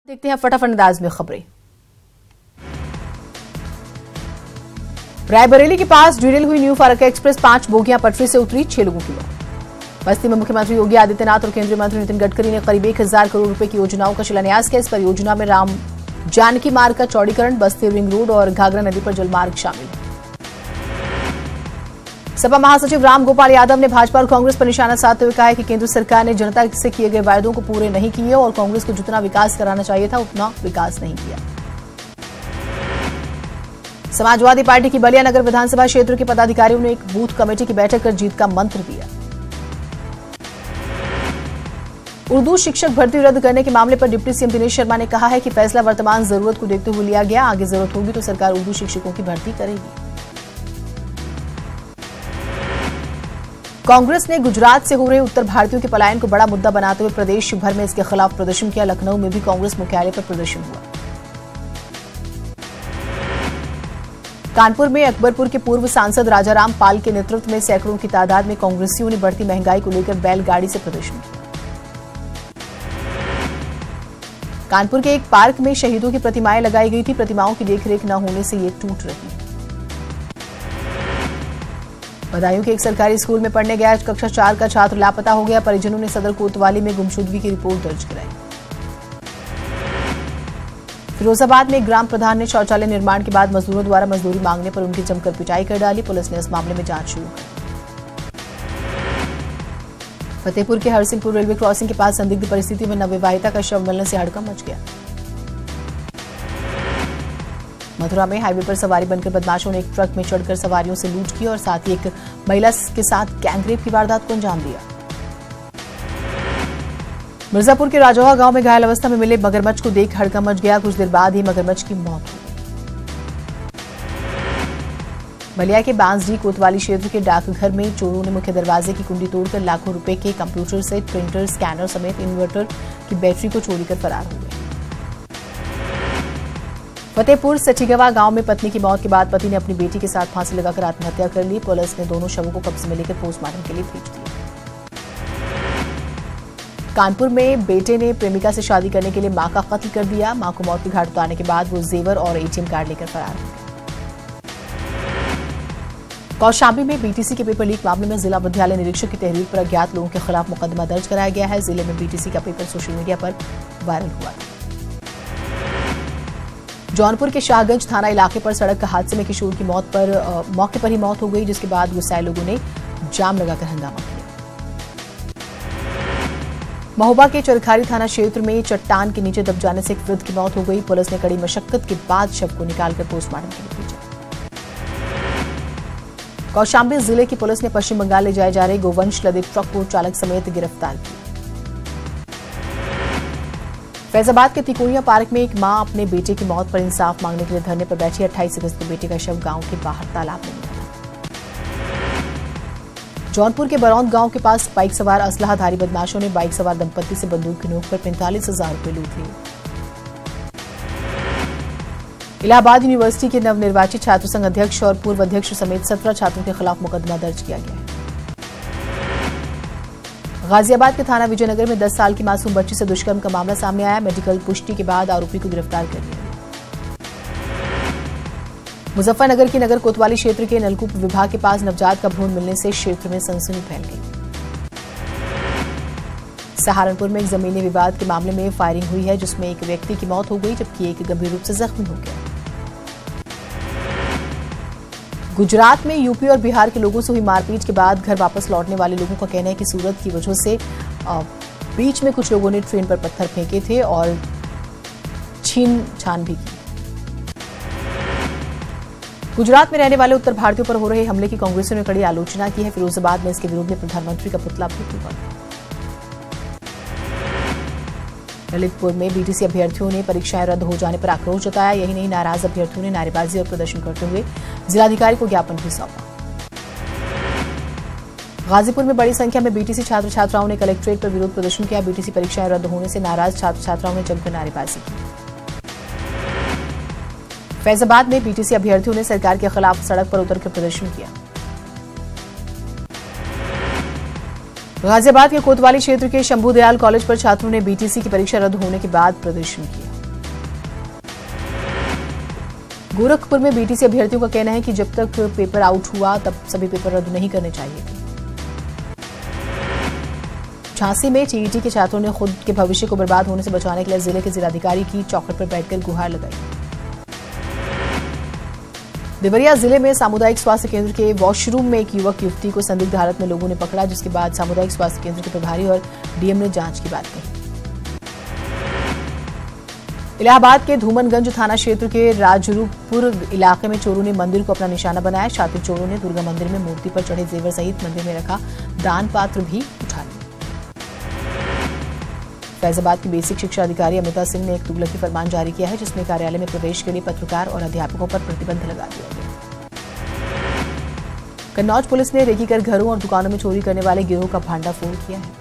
देखते हैं फटाफट अंदाज में खबरें। रायबरेली के पास डिरेल हुई न्यू फारक्का एक्सप्रेस 5 बोगियां पटरी से उतरी, 6 लोगों की मौत। बस्ती में मुख्यमंत्री योगी आदित्यनाथ और केंद्रीय मंत्री नितिन गडकरी ने करीब 1000 करोड़ रुपए की योजनाओं का शिलान्यास किया। इस परियोजना में राम जानकी मार्ग का चौड़ीकरण, बस्ती रिंग रोड और घाघरा नदी पर जलमार्ग शामिल है। सपा महासचिव राम गोपाल यादव ने भाजपा और कांग्रेस पर निशाना साधते हुए कहा है कि केंद्र सरकार ने जनता से किए गए वायदों को पूरे नहीं किए और कांग्रेस को जितना विकास कराना चाहिए था उतना विकास नहीं किया। समाजवादी पार्टी की बलिया नगर विधानसभा क्षेत्र के पदाधिकारियों ने एक बूथ कमेटी की बैठक कर जीत का मंत्र दिया। उर्दू शिक्षक भर्ती रद्द करने के मामले पर डिप्टी सीएम दिनेश शर्मा ने कहा है कि फैसला वर्तमान जरूरत को देखते हुए लिया गया, आगे जरूरत होगी तो सरकार उर्दू शिक्षकों की भर्ती करेगी। कांग्रेस ने गुजरात से हो रहे उत्तर भारतीयों के पलायन को बड़ा मुद्दा बनाते हुए प्रदेश भर में इसके खिलाफ प्रदर्शन किया। लखनऊ में भी कांग्रेस मुख्यालय पर प्रदर्शन हुआ। कानपुर में अकबरपुर के पूर्व सांसद राजाराम पाल के नेतृत्व में सैकड़ों की तादाद में कांग्रेसियों ने बढ़ती महंगाई को लेकर बैलगाड़ी से प्रदर्शन किया। कानपुर के एक पार्क में शहीदों की प्रतिमाएं लगाई गई थी। प्रतिमाओं की देखरेख न होने से ये टूट रही। बदायूं के एक सरकारी स्कूल में पढ़ने गया कक्षा 4 का छात्र लापता हो गया। परिजनों ने सदर कोतवाली में गुमशुदगी की रिपोर्ट दर्ज कराई। फिरोजाबाद में ग्राम प्रधान ने शौचालय निर्माण के बाद मजदूरों द्वारा मजदूरी मांगने पर उनकी जमकर पिटाई कर डाली। पुलिस ने इस मामले में जांच शुरू कर दी। फतेहपुर के हरसिंहपुर रेलवे क्रॉसिंग के पास संदिग्ध परिस्थिति में नवविवाहिता का शव मिलने से हड़कंप मच गया। मथुरा में हाईवे पर सवारी बनकर बदमाशों ने एक ट्रक में चढ़कर सवारियों से लूट की और साथ ही एक महिला के साथ गैंगरेप की वारदात को अंजाम दिया। मिर्जापुर के राजौहा गांव में घायल अवस्था में मिले मगरमच्छ को देख हड़कंप मच गया। कुछ देर बाद ही मगरमच्छ की मौत हो गई। बलिया के बांसडी कोतवाली क्षेत्र के डाकघर में चोरों ने मुख्य दरवाजे की कुंडी तोड़कर लाखों रुपए के कंप्यूटर सेट, प्रिंटर, स्कैनर समेत इन्वर्टर की बैटरी को चोरी कर फरार हो गए। फतेहपुर सठीगवा गांव में पत्नी की मौत के बाद पति ने अपनी बेटी के साथ फांसी लगाकर आत्महत्या कर ली। पुलिस ने दोनों शवों को कब्जे में लेकर पोस्टमार्टम के लिए भेज दिया। कानपुर में बेटे ने प्रेमिका से शादी करने के लिए मां का कत्ल कर दिया। मां को मौत के घाट उतारने के बाद वो जेवर और एटीएम कार्ड लेकर फरार हो गया। कौशाम्बी में बीटीसी के पेपर लीक मामले में जिला विद्यालय निरीक्षक की तहरीर पर अज्ञात लोगों के खिलाफ मुकदमा दर्ज कराया गया है। जिले में बीटीसी का पेपर सोशल मीडिया पर वायरल हुआ था। जौनपुर के शाहगंज थाना इलाके पर सड़क हादसे में किशोर की मौके पर ही मौत हो गई, जिसके बाद गुस्साए लोगों ने जाम लगाकर हंगामा किया। महोबा के चरखारी थाना क्षेत्र में चट्टान के नीचे दब जाने से एक वृद्ध की मौत हो गई। पुलिस ने कड़ी मशक्कत के बाद शव को निकालकर पोस्टमार्टम के लिए भेजा। कौशाम्बी जिले की पुलिस ने पश्चिम बंगाल ले जाए जा रहे गोवंश लदे ट्रक को चालक समेत गिरफ्तार किया। फैजाबाद के तिकोनिया पार्क में एक मां अपने बेटे की मौत पर इंसाफ मांगने के लिए धरने पर बैठी। 28 अगस्त को बेटे का शव गांव के बाहर तालाब में मिला था। जौनपुर के बरौंद गांव के पास बाइक सवार असलाहधारी बदमाशों ने बाइक सवार दंपत्ति से बंदूक की नोक पर 45,000 रुपए लूट लिए। इलाहाबाद यूनिवर्सिटी के नवनिर्वाचित छात्र संघ अध्यक्ष और पूर्व अध्यक्ष समेत 17 छात्रों के खिलाफ मुकदमा दर्ज किया गया है। गाजियाबाद के थाना विजयनगर में 10 साल की मासूम बच्ची से दुष्कर्म का मामला सामने आया। मेडिकल पुष्टि के बाद आरोपी को गिरफ्तार कर लिया गया। मुजफ्फरनगर की नगर कोतवाली क्षेत्र के नलकूप विभाग के पास नवजात का भ्रूण मिलने से क्षेत्र में सनसनी फैल गई। सहारनपुर में एक जमीनी विवाद के मामले में फायरिंग हुई है, जिसमें एक व्यक्ति की मौत हो गई जबकि एक गंभीर रूप से जख्मी हो गया। गुजरात में यूपी और बिहार के लोगों से हुई मारपीट के बाद घर वापस लौटने वाले लोगों का कहना है कि सूरत की वजह से बीच में कुछ लोगों ने ट्रेन पर पत्थर फेंके थे और छीन छान भी की। गुजरात में रहने वाले उत्तर भारतीयों पर हो रहे हमले की कांग्रेसियों ने कड़ी आलोचना की है। फिरोजाबाद में इसके विरोध में प्रधानमंत्री का पुतला भी फूका। ललितपुर में बीटीसी अभ्यर्थियों ने परीक्षाएं रद्द हो जाने पर आक्रोश जताया। यही नहीं, नाराज अभ्यर्थियों ने नारेबाजी और प्रदर्शन करते हुए जिलाधिकारी को ज्ञापन भी सौंपा। गाजीपुर में बड़ी संख्या में बीटीसी छात्र छात्राओं ने कलेक्ट्रेट पर विरोध प्रदर्शन किया। बीटीसी परीक्षाएं रद्द होने से नाराज छात्र छात्राओं ने जमकर नारेबाजी की। फैजाबाद में बीटीसी अभ्यर्थियों ने सरकार के खिलाफ सड़क पर उतरकर प्रदर्शन किया। गाजियाबाद के कोतवाली क्षेत्र के शंभू दयाल कॉलेज पर छात्रों ने बीटीसी की परीक्षा रद्द होने के बाद प्रदर्शन किया। गोरखपुर में बीटीसी अभ्यर्थियों का कहना है कि जब तक पेपर आउट हुआ तब सभी पेपर रद्द नहीं करने चाहिए थे। झांसी में टीईटी के छात्रों ने खुद के भविष्य को बर्बाद होने से बचाने के लिए जिले के जिलाधिकारी की चौखट पर बैठकर गुहार लगाई। देवरिया जिले में सामुदायिक स्वास्थ्य केंद्र के वॉशरूम में एक युवक युवती को संदिग्ध हालत में लोगों ने पकड़ा, जिसके बाद सामुदायिक स्वास्थ्य केंद्र के प्रभारी और डीएम ने जांच की बात कही। इलाहाबाद के धूमनगंज थाना क्षेत्र के राजरूपपुर इलाके में चोरों ने मंदिर को अपना निशाना बनाया। शातिर चोरों ने दुर्गा मंदिर में मूर्ति पर चढ़े जेवर सहित मंदिर में रखा दान पात्र भी उठा लिया। फैजाबाद की बेसिक शिक्षा अधिकारी अमिता सिंह ने एक तुगलकी फरमान जारी किया है, जिसमें कार्यालय में प्रवेश के लिए पत्रकार और अध्यापकों पर प्रतिबंध लगा दिया गया। कन्नौज पुलिस ने रेकीकर घरों और दुकानों में चोरी करने वाले गिरोह का भांडाफोड़ किया है।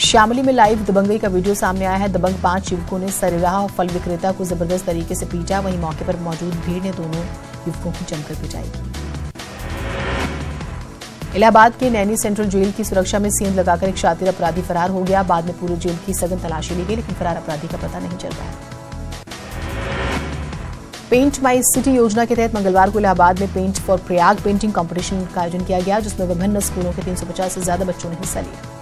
शामली में लाइव दबंगई का वीडियो सामने आया है। दबंग 5 युवकों ने सरेराह फल विक्रेता को जबरदस्त तरीके से पीटा। वहीं मौके पर मौजूद भीड़ ने दोनों युवकों की जमकर पिटाई की। इलाहाबाद के नैनी सेंट्रल जेल की सुरक्षा में सेंध लगाकर एक शातिर अपराधी फरार हो गया। बाद में पूरे जेल की सघन तलाशी ली गई, लेकिन फरार अपराधी का पता नहीं चल रहा है। पेंट माई सिटी योजना के तहत मंगलवार को इलाहाबाद में paint for Prayag painting competition का आयोजन किया गया, जिसमें विभिन्न स्कूलों के 350 से ज्यादा बच्चों ने हिस्सा लिया।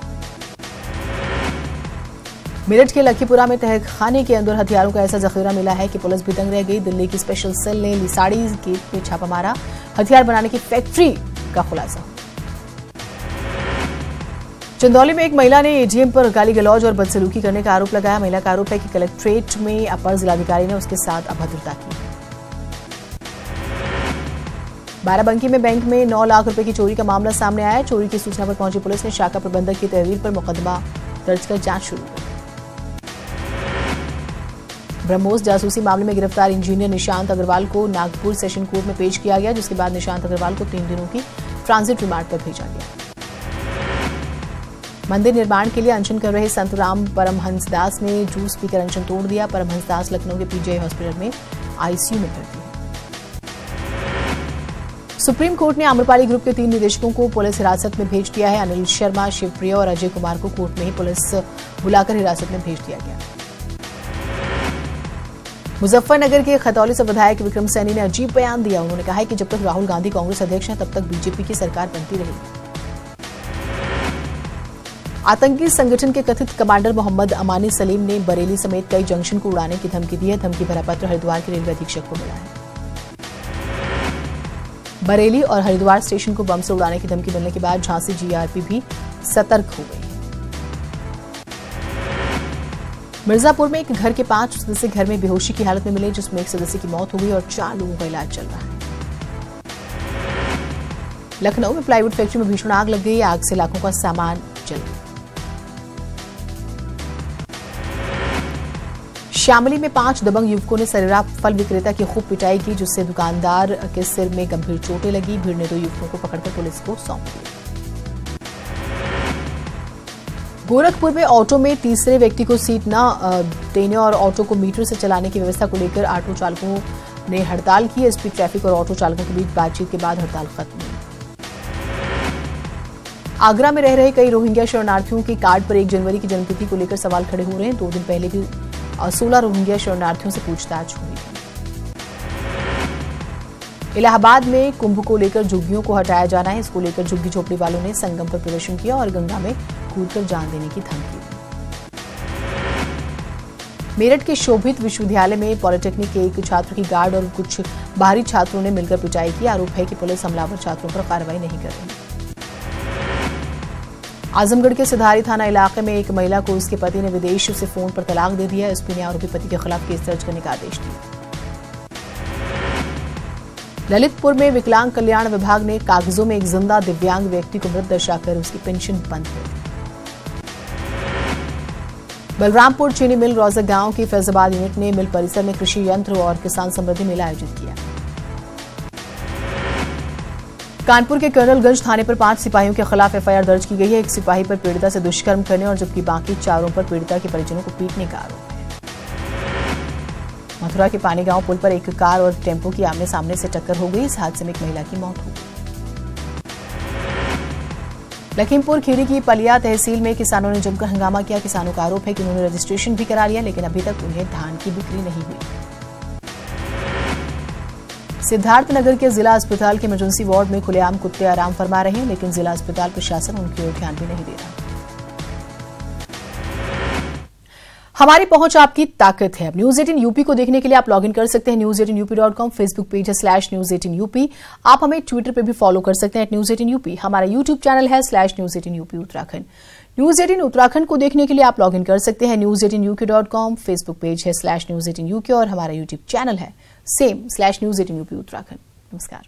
मेरठ के लखीपुरा में तहखाने के अंदर हथियारों का ऐसा जखीरा मिला है कि पुलिस भी दंग रह गई। दिल्ली की स्पेशल सेल ने लिसाड़ी गेट में छापा मारा। हथियार बनाने की फैक्ट्री का खुलासा। चंदौली में एक महिला ने एजीएम पर गाली गलौज और बदसलूकी करने का आरोप लगाया। महिला का आरोप है कि कलेक्ट्रेट में अपर जिलाधिकारी ने उसके साथ अभद्रता की। बाराबंकी में बैंक में 9 लाख रुपए की चोरी का मामला सामने आया। चोरी की सूचना पर पहुंची पुलिस ने शाखा प्रबंधक की तहरीर पर मुकदमा दर्ज कर जांच शुरू की। ब्रह्मोस जासूसी मामले में गिरफ्तार इंजीनियर निशांत अग्रवाल को नागपुर सेशन कोर्ट में पेश किया गया, जिसके बाद निशांत अग्रवाल को 3 दिनों की ट्रांजिट रिमांड पर भेजा गया। मंदिर निर्माण के लिए अनशन कर रहे संत राम परमहंस दास ने जूस पीकर अनशन तोड़ दिया। परमहंस दास लखनऊ के पीजीआई हॉस्पिटल में आईसीयू में भर्ती है। सुप्रीम कोर्ट ने आम्रपाली ग्रुप के 3 निदेशकों को पुलिस हिरासत में भेज दिया है। अनिल शर्मा, शिवप्रिया और अजय कुमार को कोर्ट में ही पुलिस बुलाकर हिरासत में भेज दिया गया। मुजफ्फरनगर के खतौली से विधायक विक्रम सैनी ने अजीब बयान दिया। उन्होंने कहा है कि जब तक राहुल गांधी कांग्रेस अध्यक्ष हैं तब तक बीजेपी की सरकार बनती रहेगी। आतंकी संगठन के कथित कमांडर मोहम्मद अमानी सलीम ने बरेली समेत कई जंक्शन को उड़ाने की धमकी दी है। धमकी भरा पत्र हरिद्वार के रेलवे अधीक्षक को मिला है। बरेली और हरिद्वार स्टेशन को बम से उड़ाने की धमकी मिलने के बाद झांसी जीआरपी भी सतर्क हो गई। मिर्जापुर में एक घर के 5 सदस्य घर में बेहोशी की हालत में मिले, जिसमें एक सदस्य की मौत हो गई और 4 लोगों का इलाज चल रहा है। लखनऊ में प्लाईवुड फैक्ट्री में भीषण आग लग गई। आग से लाखों का सामान जल गया। शामली में 5 दबंग युवकों ने सरेराह फल विक्रेता की खूब पिटाई की, जिससे दुकानदार के सिर में गंभीर चोटें लगी। भीड़ ने 2 युवकों को पकड़कर पुलिस को सौंप दिया। गोरखपुर में ऑटो में तीसरे व्यक्ति को सीट न देने और ऑटो को मीटर से चलाने की व्यवस्था को लेकर ऑटो चालकों ने हड़ताल की। एसपी ट्रैफिक और ऑटो चालकों के बीच बातचीत के बाद हड़ताल खत्म हुई। आगरा में रह रहे कई रोहिंग्या शरणार्थियों के कार्ड पर 1 जनवरी की जन्मतिथि को लेकर सवाल खड़े हो रहे हैं। 2 दिन पहले भी 16 रोहिंग्या शरणार्थियों से पूछताछ हुई थी। इलाहाबाद में कुंभ को लेकर झुग्गियों को हटाया जाना है। इसको लेकर झुग्गी झोपड़ी वालों ने संगम पर प्रदर्शन किया और गंगा में कूदकर जान देने की धमकी दी। मेरठ के शोभित विश्वविद्यालय में पॉलिटेक्निक के एक छात्र की गार्ड और कुछ बाहरी छात्रों ने मिलकर पिटाई की। आरोप है कि पुलिस हमलावर छात्रों पर कार्रवाई नहीं कर रही। आजमगढ़ के सिधारी थाना इलाके में एक महिला को उसके पति ने विदेश से फोन पर तलाक दे दिया। एसपी ने आरोपी पति के खिलाफ केस दर्ज करने का आदेश दिया। ललितपुर में विकलांग कल्याण विभाग ने कागजों में एक जिंदा दिव्यांग व्यक्ति को मृत दर्शाकर उसकी पेंशन बंद कर दी। बलरामपुर चीनी मिल रोजा गांव की फैजाबाद यूनिट ने मिल परिसर में कृषि यंत्र और किसान समृद्धि मेला आयोजित किया। कानपुर के कर्नलगंज थाने पर 5 सिपाहियों के खिलाफ एफआईआर दर्ज की गई है। एक सिपाही पर पीड़िता से दुष्कर्म करने और जबकि बाकी 4 पर पीड़िता के परिजनों को पीटने का आरोप है। मथुरा के पानीगांव पुल पर एक कार और टेम्पो की आमने सामने से टक्कर हो गई। इस हादसे में एक महिला की मौत हो गई। लखीमपुर खीरी की पलिया तहसील में किसानों ने जमकर हंगामा किया। किसानों का आरोप है कि उन्होंने रजिस्ट्रेशन भी करा लिया, लेकिन अभी तक उन्हें धान की बिक्री नहीं हुई। सिद्धार्थनगर के जिला अस्पताल के इमरजेंसी वार्ड में खुलेआम कुत्ते आराम फरमा रहे हैं, लेकिन जिला अस्पताल प्रशासन उनकी ओर ध्यान भी नहीं दे रहा। हमारी पहुंच आपकी ताकत है। न्यूज 18 यूपी को देखने के लिए आप लॉगिन कर सकते हैं news18up.com, फेसबुक पेज है /news18up। आप हमें ट्विटर पे भी फॉलो कर सकते हैं @news18up। हमारा यूट्यूब चैनल है /news18up उत्तराखंड। न्यूज 18 उत्तराखंड को देखने के लिए आप लॉगिन कर सकते हैं news18uk.com, फेसबुक पेज है /news18uk और हमारा यूट्यूब चैनल है सेम /news18up उत्तराखंड। नमस्कार।